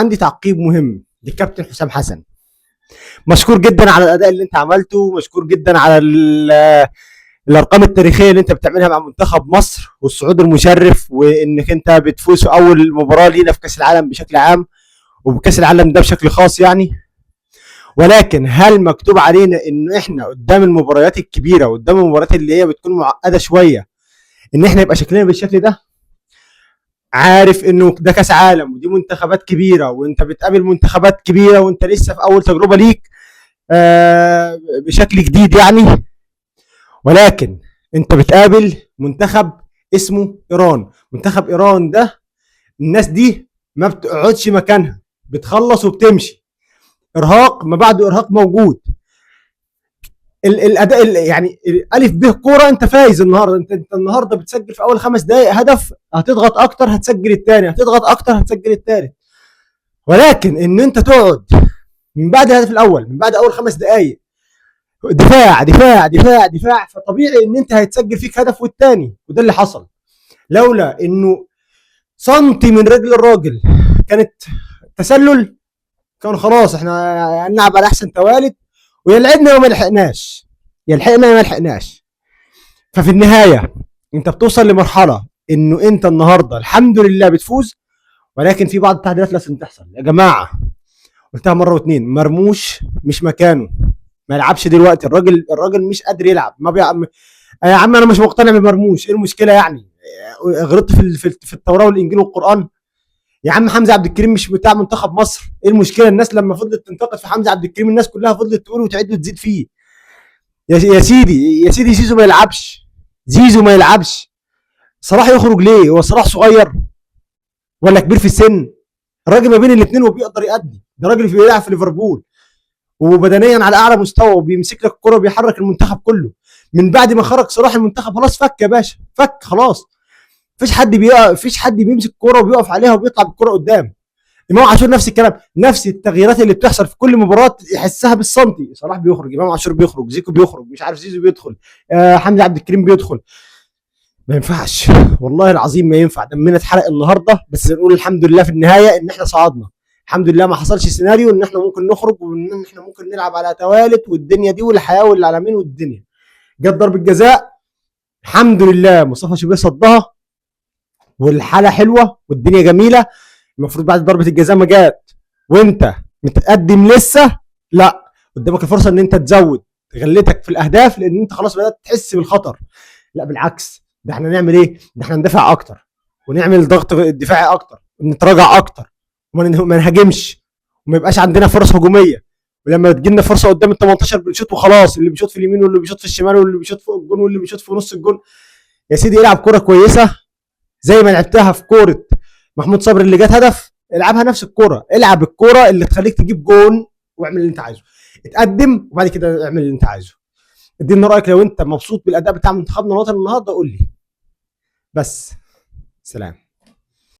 عندي تعقيب مهم للكابتن حسام حسن. مشكور جدا على الاداء اللي انت عملته، مشكور جدا على الارقام التاريخيه اللي انت بتعملها مع منتخب مصر والصعود المشرف، وانك انت بتفوز في اول مباراه لينا في كاس العالم بشكل عام وبكاس العالم ده بشكل خاص يعني. ولكن هل مكتوب علينا ان احنا قدام المباريات الكبيره وقدام المباريات اللي هي بتكون معقده شويه ان احنا يبقى شكلنا بالشكل ده؟ عارف انه ده كاس عالم ودي منتخبات كبيره وانت بتقابل منتخبات كبيره وانت لسه في اول تجربه ليك بشكل جديد يعني. ولكن انت بتقابل منتخب اسمه ايران. منتخب ايران ده الناس دي ما بتقعدش مكانها، بتخلص وبتمشي. ارهاق ما بعد ارهاق موجود. الاداء يعني الف ب كوره، انت فايز النهارده، انت النهارده بتسجل في اول 5 دقائق هدف، هتضغط اكتر هتسجل الثاني، هتضغط اكتر هتسجل الثالث. ولكن ان انت تقعد من بعد الهدف الاول، من بعد اول 5 دقائق دفاع دفاع دفاع دفاع، فطبيعي ان انت هيتسجل فيك هدف والثاني، وده اللي حصل. لولا انه سنتي من رجل الراجل كانت تسلل، كان خلاص احنا هنلعب على احسن توالد، ويا لعبنا وما لحقناش، يا لحقنا يا ما لحقناش. ففي النهايه انت بتوصل لمرحله انه انت النهارده الحمد لله بتفوز، ولكن في بعض التعديلات لازم تحصل يا جماعه. قلتها مره واتنين، مرموش مش مكانه، ما يلعبش دلوقتي. الراجل مش قادر يلعب، ما بيعمل. يا عم انا مش مقتنع بمرموش، ايه المشكله يعني؟ غلطت في التوراه والانجيل والقران. يا عم حمزه عبد الكريم مش بتاع منتخب مصر، ايه المشكله؟ الناس لما فضلت تنتقد في حمزه عبد الكريم الناس كلها فضلت تقول وتعد وتزيد فيه. يا سيدي يا سيدي، زيزو ما يلعبش، زيزو ما يلعبش. صلاح يخرج ليه؟ هو صلاح صغير ولا كبير في السن؟ الراجل ما بين الاثنين وبيقدر يأدي. ده راجل بيلعب في ليفربول وبدنيا على اعلى مستوى وبيمسك لك الكره وبيحرك المنتخب كله. من بعد ما خرج صلاح المنتخب خلاص فك يا باشا، فك خلاص. مفيش حد بيمسك الكوره وبيقف عليها وبيطلع بالكوره قدام. امام عاشور نفس الكلام، نفس التغييرات اللي بتحصل في كل مباراه يحسها بالسنتي. صلاح بيخرج، امام عاشور بيخرج، زيكو بيخرج، مش عارف زيزو بيدخل، حمدي عبد الكريم بيدخل. ما ينفعش، والله العظيم ما ينفع. دمنا اتحرق النهارده، بس نقول الحمد لله في النهايه ان احنا صعدنا. الحمد لله ما حصلش سيناريو ان احنا ممكن نخرج وان احنا ممكن نلعب على توالت والدنيا دي والحياه والعالمين والدنيا. جت ضربه جزاء، الحمد لله مصطفى شوبير صدها والحاله حلوه والدنيا جميله. المفروض بعد ضربه الجزاء ما جات وانت متقدم لسه، لا، قدامك الفرصه ان انت تزود غلتك في الاهداف، لان انت خلاص بدات تحس بالخطر. لا بالعكس، ده احنا نعمل ايه؟ ده احنا ندافع اكتر ونعمل ضغط دفاعي اكتر ونتراجع اكتر وما نهاجمش وما يبقاش عندنا فرص هجوميه. ولما تجي لنا فرصه قدام ال 18 بنشوط وخلاص، اللي بيشوط في اليمين واللي بيشوط في الشمال واللي بيشوط فوق الجون واللي بيشوط في نص الجون. يا سيدي العب كوره كويسه زي ما لعبتها في كوره محمود صبري اللي جت هدف، العبها نفس الكوره. العب الكوره اللي تخليك تجيب جون واعمل اللي انت عايزه، اتقدم وبعد كده اعمل اللي انت عايزه. ادينا رايك لو انت مبسوط بالاداء بتاع منتخبنا الوطني النهارده، قول لي. بس سلام.